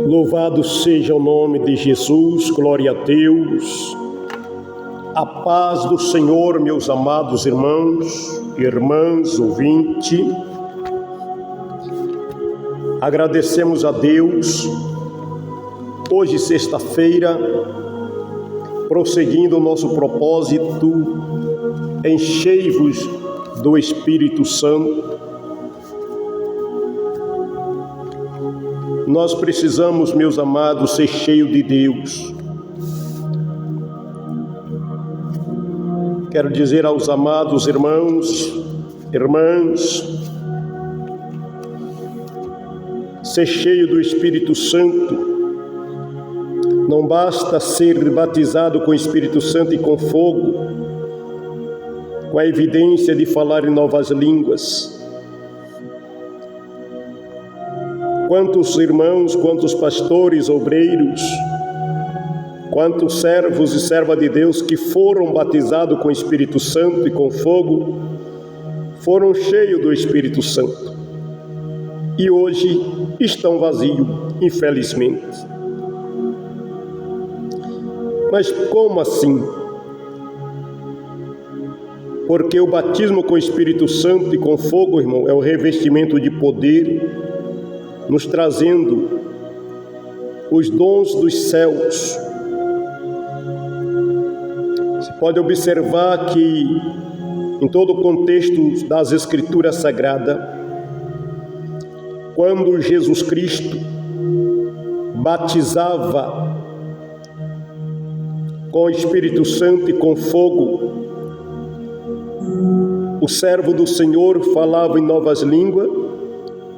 Louvado seja o nome de Jesus, glória a Deus. A paz do Senhor, meus amados irmãos e irmãs, ouvinte. Agradecemos a Deus, hoje sexta-feira, prosseguindo o nosso propósito, enchei-vos do Espírito Santo. Nós precisamos, meus amados, ser cheios de Deus. Quero dizer aos amados irmãos, irmãs, ser cheio do Espírito Santo. Não basta ser batizado com o Espírito Santo e com fogo, com a evidência de falar em novas línguas. Quantos irmãos, quantos pastores, obreiros, quantos servos e servas de Deus que foram batizados com o Espírito Santo e com fogo, foram cheios do Espírito Santo e hoje estão vazios, infelizmente. Mas como assim? Porque o batismo com o Espírito Santo e com fogo, irmão, é o revestimento de poder, nos trazendo os dons dos céus. Você pode observar que em todo o contexto das Escrituras Sagradas, quando Jesus Cristo batizava com o Espírito Santo e com fogo, o servo do Senhor falava em novas línguas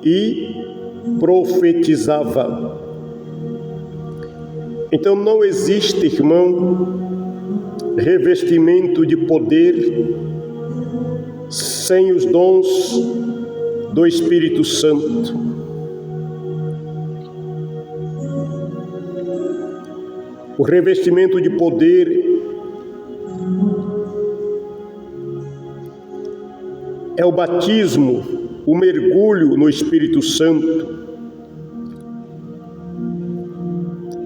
e profetizava. Então não existe, irmão, revestimento de poder sem os dons do Espírito Santo. O revestimento de poder é o batismo, o mergulho no Espírito Santo,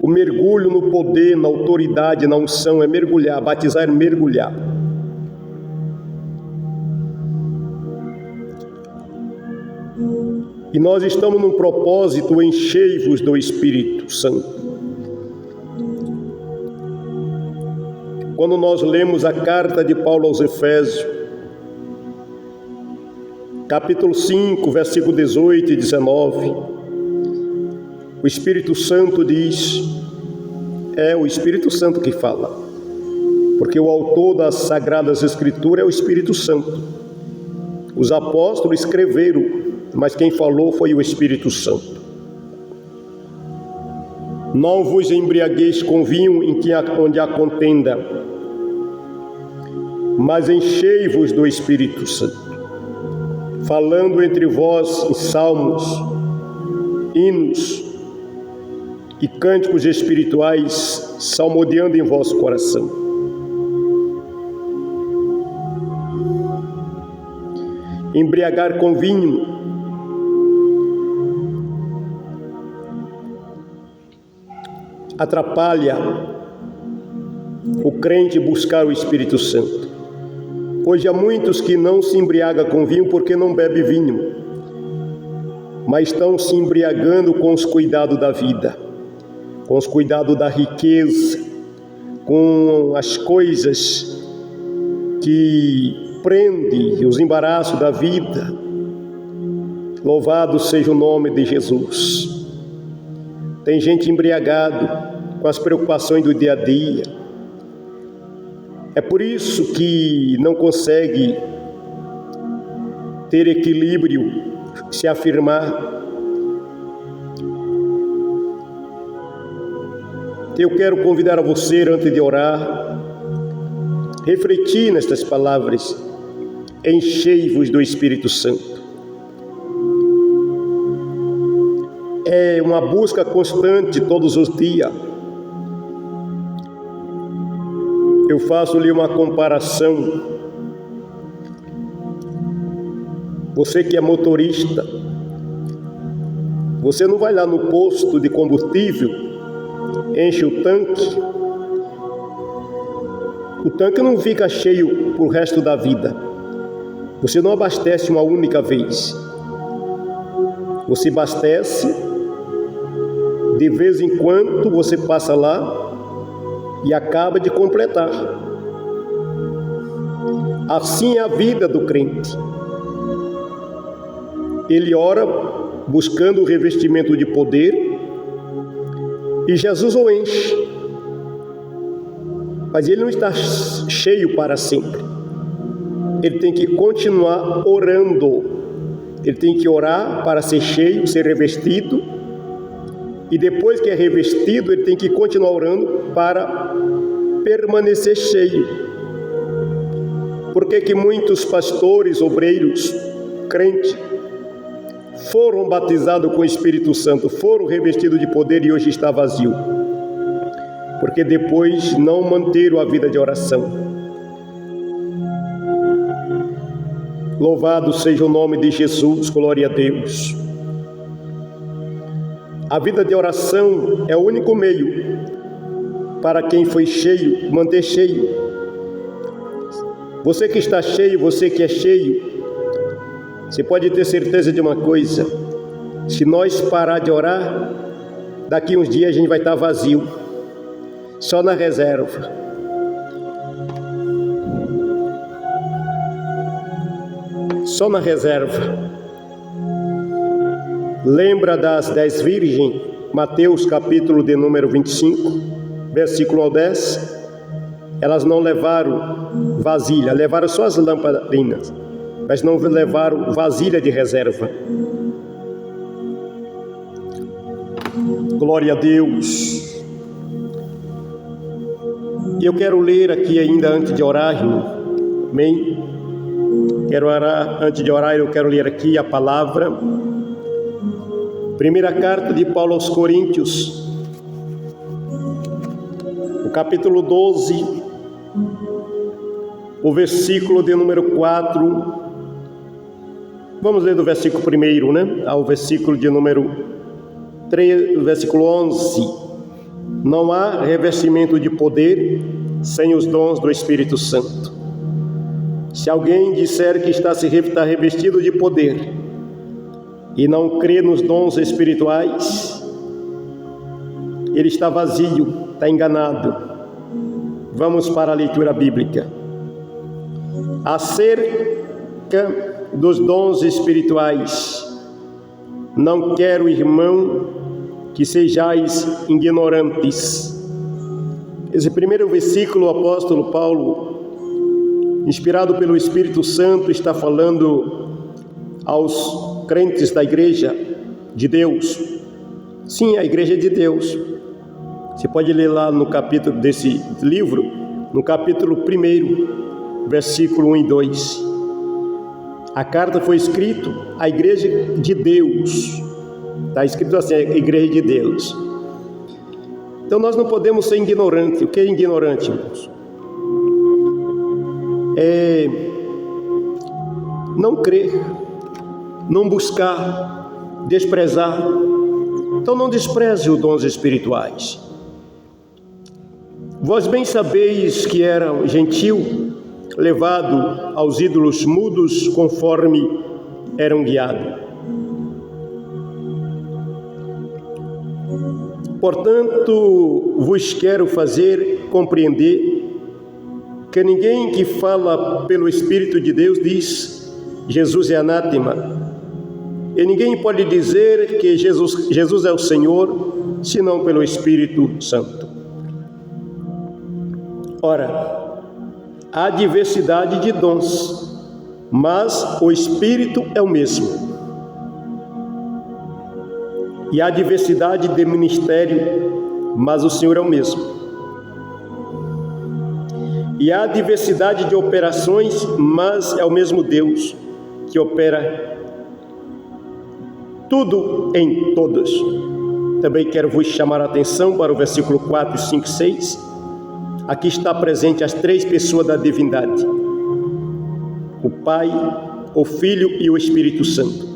o mergulho no poder, na autoridade, na unção, é mergulhar, batizar é mergulhar. E nós estamos num propósito, enchei-vos do Espírito Santo. Quando nós lemos a carta de Paulo aos Efésios, capítulo 5, versículo 18 e 19, o Espírito Santo diz, é o Espírito Santo que fala, porque o autor das Sagradas Escrituras é o Espírito Santo. Os apóstolos escreveram, mas quem falou foi o Espírito Santo. Não vos embriagueis com vinho onde há contenda, mas enchei-vos do Espírito Santo, falando entre vós em salmos, hinos e cânticos espirituais, salmodiando em vosso coração. Embriagar com vinho atrapalha o crente buscar o Espírito Santo. Hoje há muitos que não se embriagam com vinho porque não bebem vinho, mas estão se embriagando com os cuidados da vida, com os cuidados da riqueza, com as coisas que prendem os embaraços da vida. Louvado seja o nome de Jesus. Tem gente embriagado com as preocupações do dia a dia. É por isso que não consegue ter equilíbrio, se afirmar. Eu quero convidar a você, antes de orar, refletir nestas palavras: enchei-vos do Espírito Santo. é uma busca constante todos os dias. Eu faço-lhe uma comparação. Você que é motorista, você não vai lá no posto de combustível, enche o tanque não fica cheio pro resto da vida. Você não abastece uma única vez. Você abastece, de vez em quando você passa lá e acaba de completar. Assim é a vida do crente. Ele ora buscando o revestimento de poder e Jesus o enche. Mas ele não está cheio para sempre. Ele tem que continuar orando. Ele tem que orar para ser cheio, ser revestido. E depois que é revestido, ele tem que continuar orando para permanecer cheio. Por que muitos pastores, obreiros, crentes, foram batizados com o Espírito Santo, foram revestidos de poder e hoje está vazio? Porque depois não manteram a vida de oração. Louvado seja o nome de Jesus, glória a Deus. A vida de oração é o único meio para quem foi cheio, manter cheio. Você que está cheio, você que é cheio, você pode ter certeza de uma coisa: se nós parar de orar, daqui uns dias a gente vai estar vazio, só na reserva. Só na reserva. Lembra das 10 virgens? Mateus capítulo de número 25, versículo 10. Elas não levaram vasilha, levaram só as lamparinas, mas não levaram vasilha de reserva. Glória a Deus. E eu quero ler aqui ainda antes de orar, irmão. Amém? Quero orar, antes de orar, eu quero ler aqui a palavra. Primeira carta de Paulo aos Coríntios, o capítulo 12, o versículo de número 4. Vamos ler do versículo 1, né? Ao versículo de número 3, versículo 11. Não há revestimento de poder sem os dons do Espírito Santo. Se alguém disser que está revestido de poder e não crê nos dons espirituais, ele está vazio, está enganado. Vamos para a leitura bíblica. Acerca dos dons espirituais, não quero, irmão, que sejais ignorantes. Esse primeiro versículo, o apóstolo Paulo, inspirado pelo Espírito Santo, está falando aos crentes da igreja de Deus. Sim, a igreja de Deus. Você pode ler lá no capítulo desse livro, no capítulo 1, versículo 1 e 2. A carta foi escrita à igreja de Deus. Está escrito assim, a igreja de Deus. Então nós não podemos ser ignorantes. O que é ignorante, irmãos? É não crer, não buscar, desprezar. Então não despreze os dons espirituais. Vós bem sabeis que era gentil, levado aos ídolos mudos conforme eram guiados. Portanto, vos quero fazer compreender que ninguém que fala pelo Espírito de Deus diz: Jesus é anátema. E ninguém pode dizer que Jesus é o Senhor, senão pelo Espírito Santo. Ora, há diversidade de dons, mas o Espírito é o mesmo. E há diversidade de ministério, mas o Senhor é o mesmo. E há diversidade de operações, mas é o mesmo Deus que opera tudo em todos. Também quero vos chamar a atenção para o versículo 4, 5 e 6. Aqui está presente as três pessoas da divindade: o Pai, o Filho e o Espírito Santo.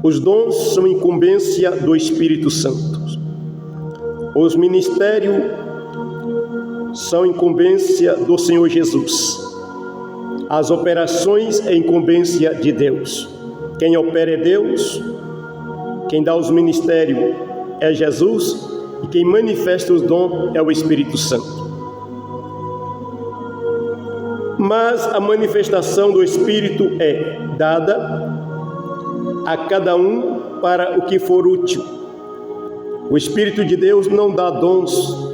Os dons são incumbência do Espírito Santo. Os ministérios são incumbência do Senhor Jesus. As operações é incumbência de Deus. Quem opera é Deus, quem dá os ministérios é Jesus e quem manifesta os dons é o Espírito Santo. Mas a manifestação do Espírito é dada a cada um para o que for útil. O Espírito de Deus não dá dons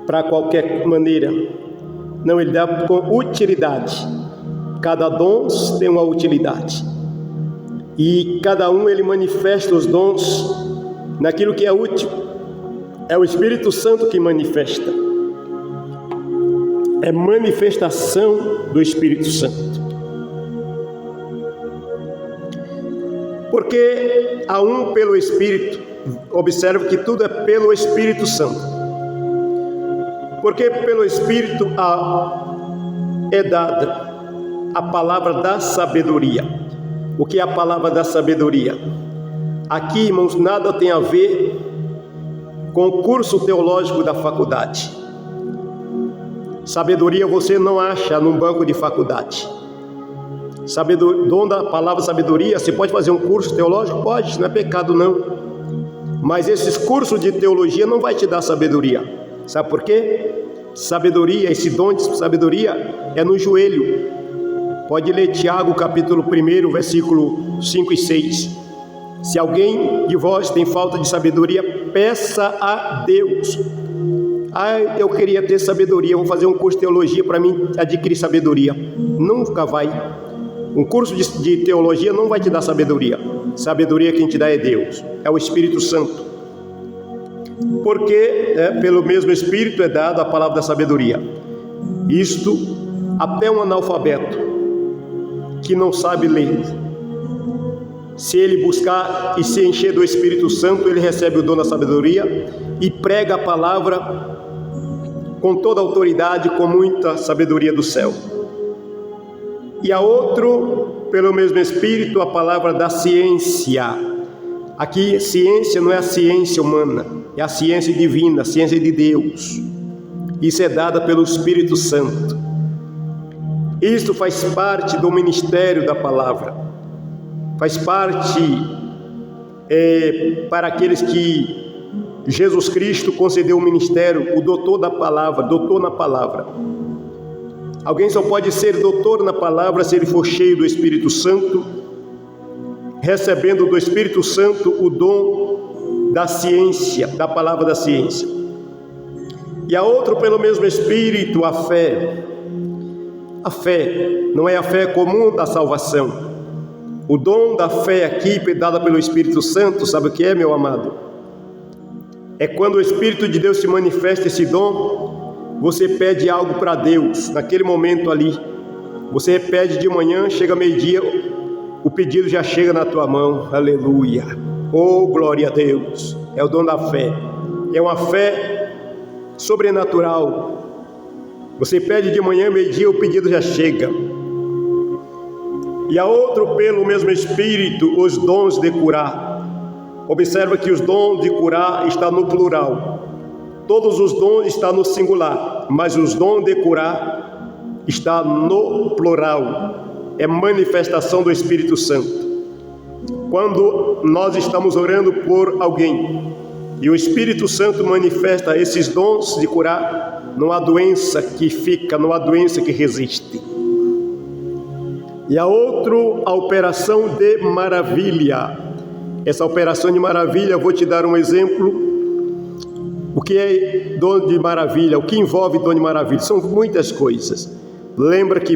para qualquer maneira. Não, ele dá com utilidade. Cada dom tem uma utilidade. E cada um ele manifesta os dons naquilo que é útil. É o Espírito Santo que manifesta. É manifestação do Espírito Santo. Porque há um pelo Espírito. Observe que tudo é pelo Espírito Santo. Porque pelo Espírito é dada a palavra da sabedoria. O que é a palavra da sabedoria? Aqui, irmãos, nada tem a ver com o curso teológico da faculdade. Sabedoria você não acha num banco de faculdade. Dom da palavra sabedoria, você pode fazer um curso teológico? Pode, não é pecado não. Mas esses cursos de teologia não vai te dar sabedoria. Sabe por quê? Sabedoria, esse dom de sabedoria é no joelho. Pode ler Tiago capítulo 1, versículo 5 e 6. Se alguém de vós tem falta de sabedoria, peça a Deus. Eu queria ter sabedoria, vou fazer um curso de teologia para mim adquirir sabedoria. Nunca vai. Um curso de teologia não vai te dar sabedoria. Sabedoria quem te dá é Deus, é o Espírito Santo. Porque pelo mesmo Espírito é dada a palavra da sabedoria. Isto até um analfabeto que não sabe ler, se ele buscar e se encher do Espírito Santo, ele recebe o dom da sabedoria e prega a palavra com toda a autoridade, com muita sabedoria do céu. E a outro, pelo mesmo Espírito, a palavra da ciência. Aqui, ciência não é a ciência humana, é a ciência divina, a ciência de Deus. Isso é dada pelo Espírito Santo. Isso faz parte do ministério da palavra. Faz parte para aqueles que Jesus Cristo concedeu o ministério, o doutor da palavra, doutor na palavra. Alguém só pode ser doutor na palavra se ele for cheio do Espírito Santo, recebendo do Espírito Santo o dom da ciência, da palavra da ciência. E a outro, pelo mesmo Espírito, a fé. A fé não é a fé comum da salvação. O dom da fé aqui, dada pelo Espírito Santo, sabe o que é, meu amado? É quando o Espírito de Deus se manifesta esse dom, você pede algo para Deus, naquele momento ali. Você pede de manhã, chega meio-dia, o pedido já chega na tua mão, aleluia. Oh, glória a Deus, é o dom da fé. É uma fé sobrenatural. Você pede de manhã, meio-dia, o pedido já chega. E a outro, pelo mesmo Espírito, os dons de curar. Observa que os dons de curar está no plural. Todos os dons estão no singular, mas os dons de curar está no plural. É manifestação do Espírito Santo. Quando nós estamos orando por alguém e o Espírito Santo manifesta esses dons de curar, não há doença que fica, não há doença que resiste. E a outro, a operação de maravilha. Essa operação de maravilha, eu vou te dar um exemplo. O que é dom de maravilha? O que envolve dom de maravilha? São muitas coisas. Lembra que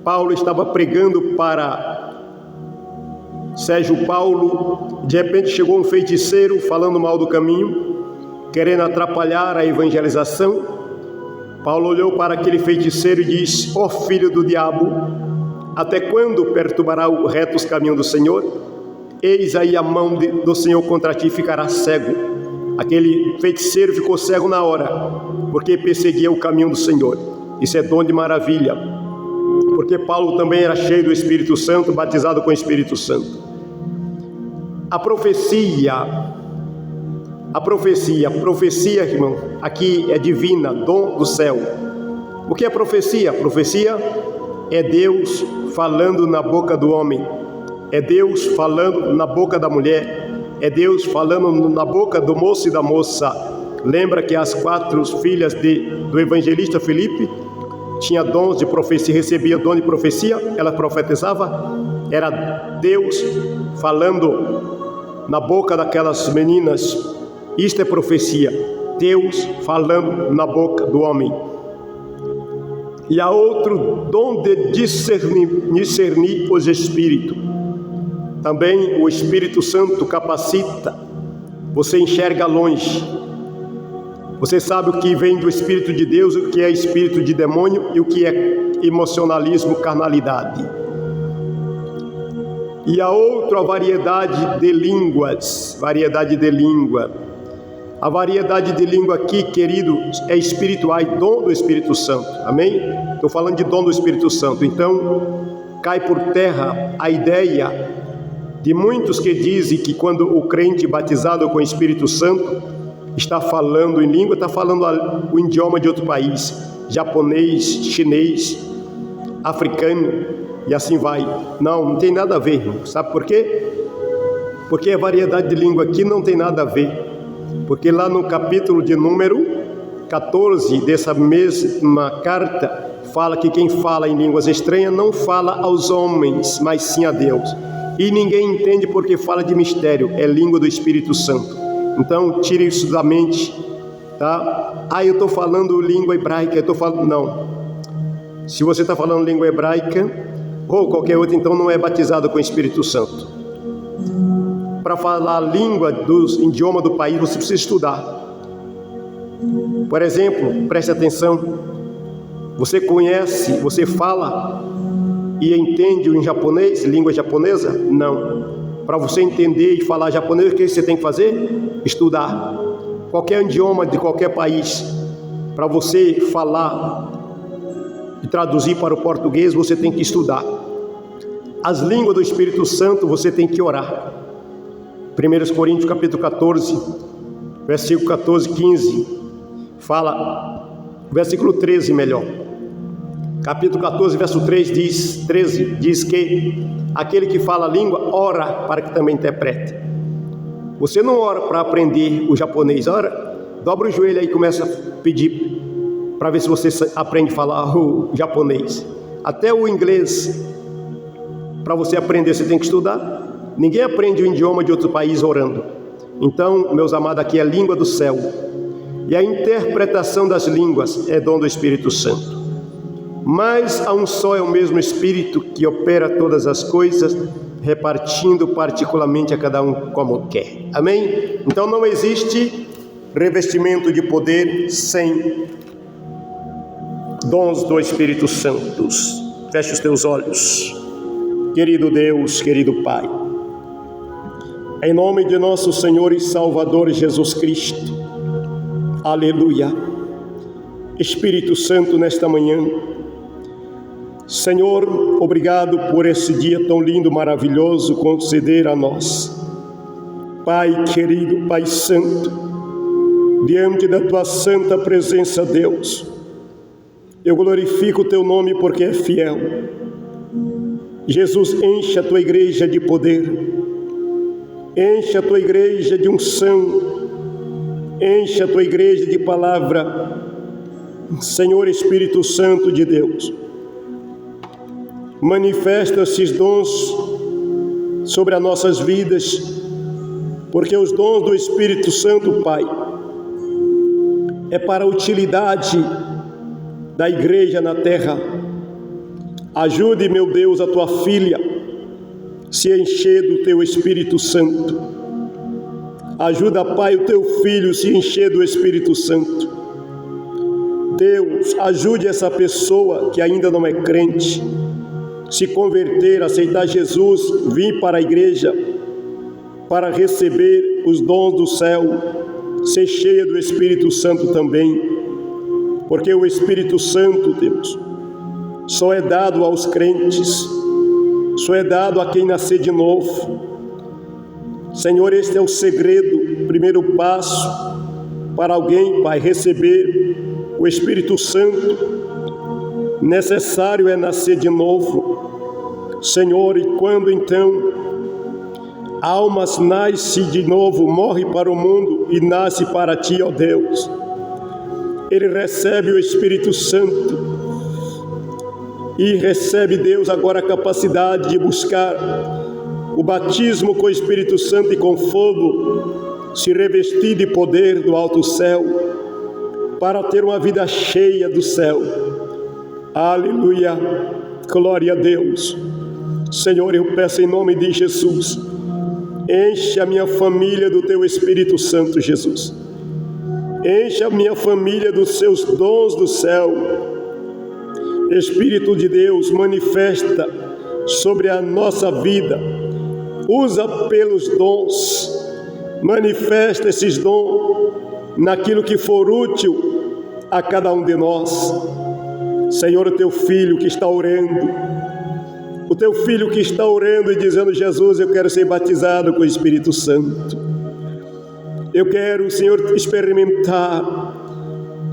Paulo estava pregando para Sérgio Paulo, de repente chegou um feiticeiro falando mal do caminho, querendo atrapalhar a evangelização. Paulo olhou para aquele feiticeiro e disse: ó filho do diabo, até quando perturbará o reto os caminhos do Senhor? eis aí a mão do Senhor contra ti, ficará cego. Aquele feiticeiro ficou cego na hora, porque perseguia o caminho do Senhor. Isso é dom de maravilha, porque Paulo também era cheio do Espírito Santo, batizado com o Espírito Santo. A profecia, irmão, aqui é divina, dom do céu. O que é profecia? Profecia é Deus falando na boca do homem, é Deus falando na boca da mulher, é Deus falando na boca do moço e da moça. Lembra que as 4 filhas do evangelista Filipe tinha dons de profecia, recebia dom de profecia, ela profetizava, era Deus falando na boca daquelas meninas. Isto é profecia, Deus falando na boca do homem. E há outro dom de discernir os espíritos. Também o Espírito Santo capacita, você enxerga longe, você sabe o que vem do Espírito de Deus, o que é espírito de demônio e o que é emocionalismo, carnalidade. E há outra variedade de línguas, A variedade de língua aqui, querido, é espiritual, dom do Espírito Santo, amém? Estou falando de dom do Espírito Santo. Então, cai por terra a ideia de muitos que dizem que quando o crente batizado com o Espírito Santo está falando em língua, está falando o idioma de outro país, japonês, chinês, africano, e assim vai. Não tem nada a ver, irmão. Sabe por quê? Porque a variedade de língua aqui não tem nada a ver. Porque lá no capítulo de número 14 dessa mesma carta, fala que quem fala em línguas estranhas não fala aos homens, mas sim a Deus. E ninguém entende porque fala de mistério, é língua do Espírito Santo. Então, tire isso da mente, tá? Eu estou falando língua hebraica, Não. Se você está falando língua hebraica, ou qualquer outra, então não é batizado com o Espírito Santo. Para falar a língua do idioma do país, você precisa estudar. Por exemplo, preste atenção, você conhece, você fala e entende em japonês, língua japonesa? Não. Para você entender e falar japonês, o que você tem que fazer? Estudar. Qualquer idioma de qualquer país, para você falar e traduzir para o português, você tem que estudar. As línguas do Espírito Santo, você tem que orar. 1 Coríntios capítulo 14, versículo 14, 15, fala, versículo 13 melhor, capítulo 14, verso 13 diz que aquele que fala a língua, ora para que também interprete. Você não ora para aprender o japonês, ora, dobra o joelho aí e começa a pedir, para ver se você aprende a falar o japonês. Até o inglês, para você aprender, você tem que estudar. Ninguém aprende o idioma de outro país orando. Então, meus amados, aqui é a língua do céu. E a interpretação das línguas é dom do Espírito Santo. Mas há um só, é o mesmo Espírito que opera todas as coisas, repartindo particularmente a cada um como quer. Amém? Então não existe revestimento de poder sem dons do Espírito Santo. Feche os teus olhos. Querido Deus, querido Pai, em nome de nosso Senhor e Salvador Jesus Cristo, aleluia. Espírito Santo, nesta manhã, Senhor, obrigado por esse dia tão lindo, maravilhoso, conceder a nós. Pai querido, Pai Santo, diante da Tua santa presença, Deus, eu glorifico o Teu nome porque é fiel. Jesus, enche a Tua igreja de poder, enche a Tua igreja de unção, enche a Tua igreja de palavra. Senhor Espírito Santo de Deus, manifesta esses dons sobre as nossas vidas, porque os dons do Espírito Santo, Pai, é para a utilidade da igreja na terra. Ajude, meu Deus, a Tua filha se encher do Teu Espírito Santo. Ajuda, Pai, o Teu filho se encher do Espírito Santo. Deus, ajude essa pessoa que ainda não é crente, se converter, aceitar Jesus, vir para a igreja, para receber os dons do céu, ser cheia do Espírito Santo também, porque o Espírito Santo, Deus, só é dado aos crentes, só é dado a quem nascer de novo. Senhor, este é o segredo, o primeiro passo para alguém, Pai, receber o Espírito Santo. Necessário é nascer de novo, Senhor, e quando então almas nasce de novo, morre para o mundo e nasce para Ti, ó Deus, ele recebe o Espírito Santo e recebe, Deus, agora a capacidade de buscar o batismo com o Espírito Santo e com fogo, se revestir de poder do alto céu, para ter uma vida cheia do céu. Aleluia, glória a Deus. Senhor, eu peço em nome de Jesus, enche a minha família do Teu Espírito Santo, Jesus. Enche a minha família dos Seus dons do céu. Espírito de Deus, manifesta sobre a nossa vida, usa pelos dons, manifesta esses dons naquilo que for útil a cada um de nós. Senhor, o Teu Filho que está orando, o Teu Filho que está orando e dizendo: Jesus, eu quero ser batizado com o Espírito Santo. Eu quero, Senhor, experimentar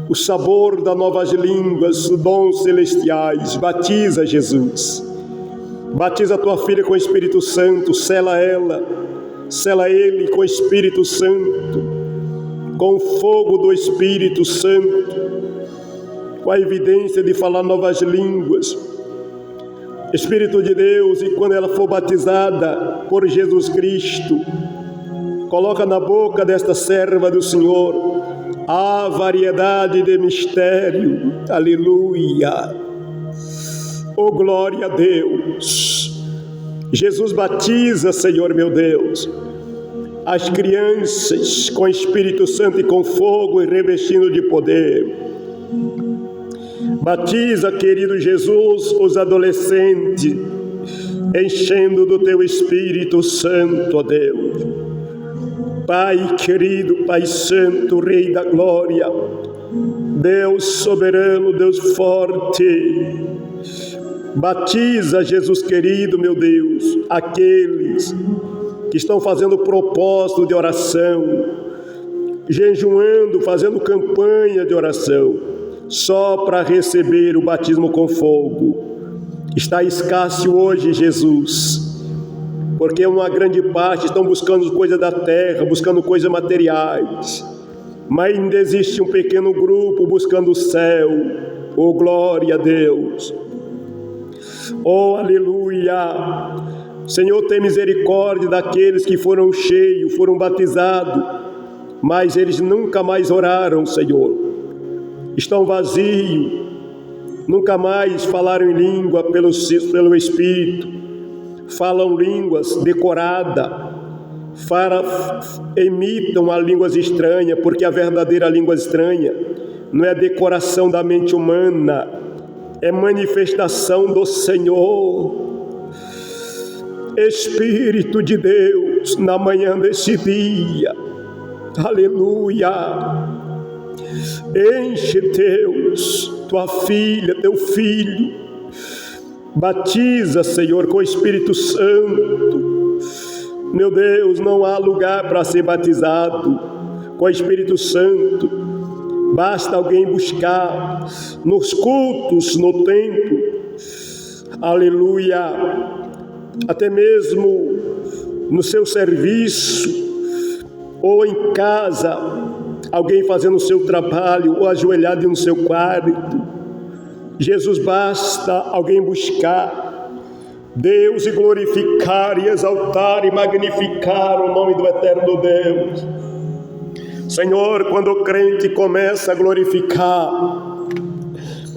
o sabor das novas línguas, os dons celestiais. Batiza, Jesus. Batiza a Tua filha com o Espírito Santo, sela ela, sela ele com o Espírito Santo, com o fogo do Espírito Santo, com a evidência de falar novas línguas. Espírito de Deus, e quando ela for batizada por Jesus Cristo, coloca na boca desta serva do Senhor a variedade de mistério. Aleluia. Oh, glória a Deus. Jesus batiza, Senhor meu Deus, as crianças com Espírito Santo e com fogo e revestindo de poder. Batiza, querido Jesus, os adolescentes, enchendo do Teu Espírito Santo, ó Deus. Pai querido, Pai Santo, Rei da Glória, Deus soberano, Deus forte, batiza, Jesus querido, meu Deus, aqueles que estão fazendo propósito de oração, jejuando, fazendo campanha de oração, só para receber o batismo com fogo. Está escasso hoje, Jesus, porque uma grande parte estão buscando coisas da terra, buscando coisas materiais, mas ainda existe um pequeno grupo buscando o céu. Oh, glória a Deus. Oh, aleluia. Senhor, tem misericórdia daqueles que foram cheios, foram batizados, mas eles nunca mais oraram, Senhor. Estão vazios, nunca mais falaram em língua pelo Espírito, falam línguas decoradas, imitam a línguas estranhas, porque a verdadeira língua estranha não é decoração da mente humana, é manifestação do Senhor. Espírito de Deus, na manhã desse dia, aleluia, enche, Deus, Tua filha, Teu filho, batiza, Senhor, com o Espírito Santo. Meu Deus, não há lugar para ser batizado com o Espírito Santo. Basta alguém buscar nos cultos, no templo, aleluia, até mesmo no seu serviço, ou em casa, alguém fazendo o seu trabalho, ou ajoelhado no seu quarto. Jesus, basta alguém buscar Deus e glorificar e exaltar e magnificar o nome do eterno Deus. Senhor, quando o crente começa a glorificar,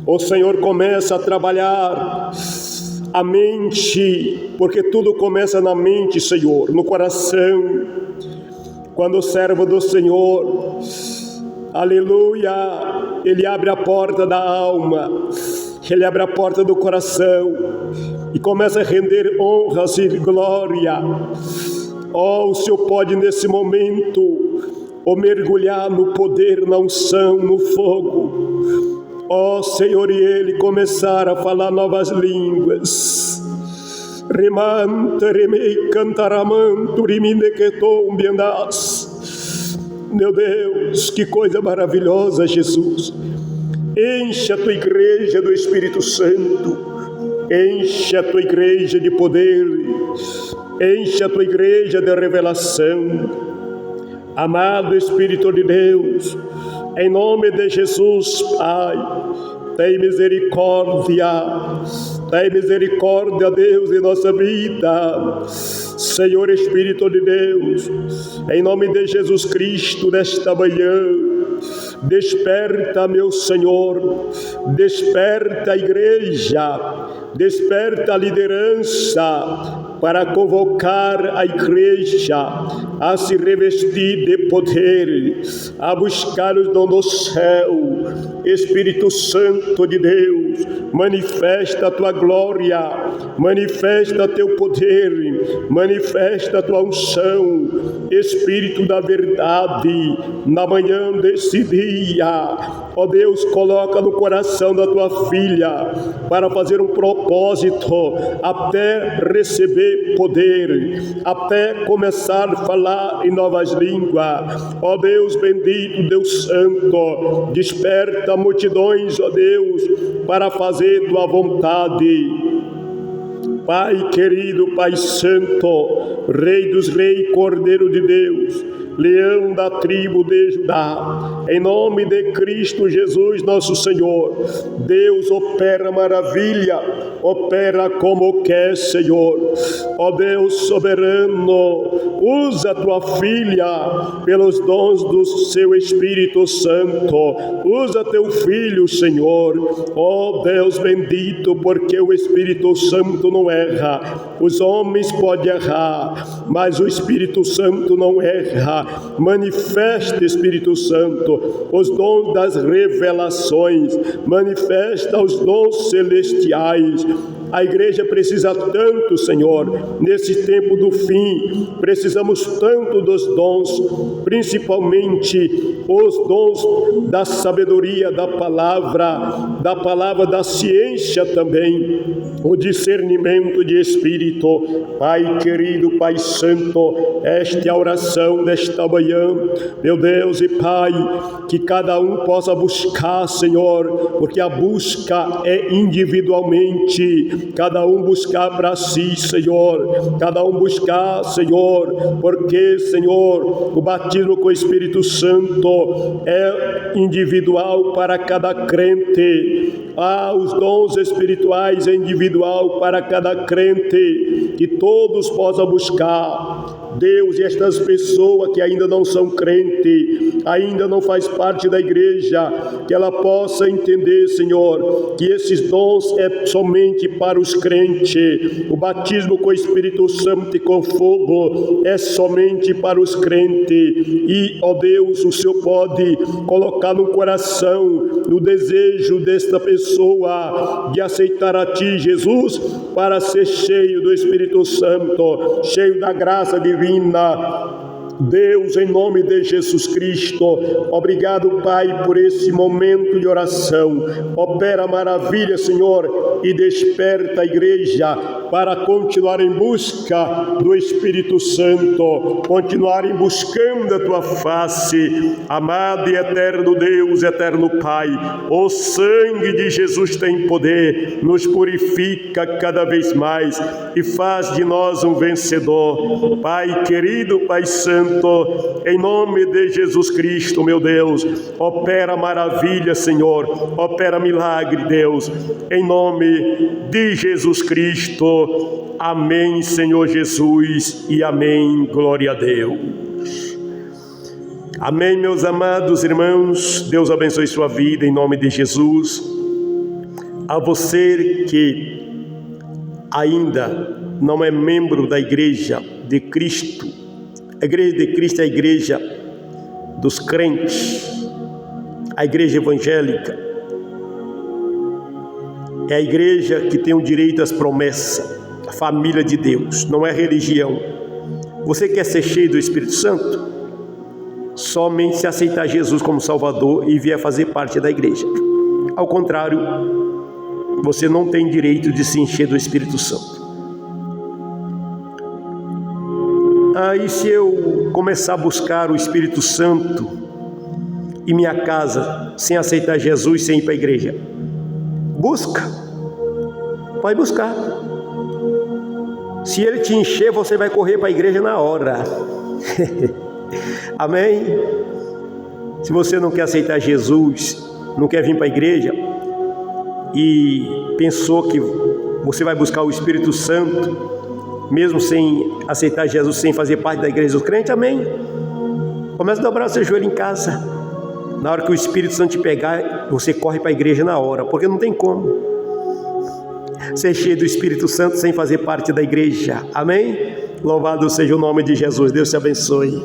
o Senhor começa a trabalhar a mente, porque tudo começa na mente, Senhor, no coração. Quando o servo do Senhor, aleluia, ele abre a porta da alma, ele abre a porta do coração e começa a render honras e glória O Senhor pode nesse momento mergulhar no poder, na unção, no fogo. Senhor, e ele começar a falar novas línguas. Remanta, remei, cantaramanto, rimindequetom, biandas. Meu Deus, que coisa maravilhosa, Jesus. Enche a tua igreja do Espírito Santo. Enche a tua igreja de poder. Enche a tua igreja de revelação. Amado Espírito de Deus, em nome de Jesus, Pai, tem misericórdia, Deus, em nossa vida. Senhor Espírito de Deus, em nome de Jesus Cristo, nesta manhã, desperta, meu Senhor, desperta a igreja, desperta a liderança, para convocar a igreja a se revestir de poder, a buscar os dons do céu. Espírito Santo de Deus, manifesta a tua glória, manifesta teu poder, manifesta a tua unção. Espírito da verdade, na manhã desse dia, Deus, coloca no coração da tua filha para fazer um propósito até receber poder, até começar a falar em novas línguas. Deus bendito, Deus santo, desperta multidões, Deus, para fazer tua vontade. Pai querido, Pai santo, Rei dos reis, Cordeiro de Deus, Leão da tribo de Judá, em nome de Cristo Jesus nosso Senhor, Deus opera maravilha, opera como quer, Senhor. Deus soberano, usa tua filha pelos dons do seu Espírito Santo, usa teu filho, Senhor. Deus bendito, porque o Espírito Santo não erra. Os homens podem errar, mas o Espírito Santo não erra. Manifesta, Espírito Santo, os dons das revelações, manifesta os dons celestiais. A igreja precisa tanto, Senhor, nesse tempo do fim, precisamos tanto dos dons, principalmente os dons da sabedoria, da palavra da ciência também, o discernimento de espírito. Pai querido, Pai santo, esta é a oração desta manhã, meu Deus e Pai, que cada um possa buscar, Senhor, porque a busca é individualmente, cada um buscar para si, Senhor, cada um buscar, Senhor, porque, Senhor, o batismo com o Espírito Santo é individual para cada crente. Os dons espirituais é individual para cada crente, que todos possam buscar. Deus, e estas pessoas que ainda não são crente, ainda não faz parte da igreja, que ela possa entender, Senhor, que esses dons é somente para os crentes. O batismo com o Espírito Santo e com fogo é somente para os crentes. E, Deus, o Senhor pode colocar no coração, no desejo desta pessoa de aceitar a Ti, Jesus, para ser cheio do Espírito Santo, cheio da graça divina. Deus, em nome de Jesus Cristo, obrigado, Pai, por esse momento de oração. Opera maravilha, Senhor, e desperta a igreja para continuar em busca do Espírito Santo, continuarem buscando a Tua face. Amado e eterno Deus, eterno Pai, o sangue de Jesus tem poder, nos purifica cada vez mais e faz de nós um vencedor. Pai querido, Pai santo, em nome de Jesus Cristo, meu Deus, opera maravilha, Senhor, opera milagre, Deus, em nome de Jesus Cristo. Amém, Senhor Jesus, e amém, glória a Deus. Amém, meus amados irmãos, Deus abençoe sua vida em nome de Jesus. A você que ainda não é membro da Igreja de Cristo, a Igreja de Cristo é a igreja dos crentes, a igreja evangélica, é a igreja que tem o direito às promessas, a família de Deus, não é religião. Você quer ser cheio do Espírito Santo? Somente se aceitar Jesus como Salvador e vier fazer parte da igreja. Ao contrário, você não tem direito de se encher do Espírito Santo. Aí se eu começar a buscar o Espírito Santo em minha casa, sem aceitar Jesus, sem ir para a igreja, busca, vai buscar. Se ele te encher, você vai correr para a igreja na hora. Amém? Se você não quer aceitar Jesus, não quer vir para a igreja e pensou que você vai buscar o Espírito Santo mesmo sem aceitar Jesus, sem fazer parte da igreja dos crentes, amém? Começa a dobrar o seu joelho em casa. Na hora que o Espírito Santo te pegar, você corre para a igreja na hora, porque não tem como ser cheio do Espírito Santo sem fazer parte da igreja, amém? Louvado seja o nome de Jesus. Deus te abençoe.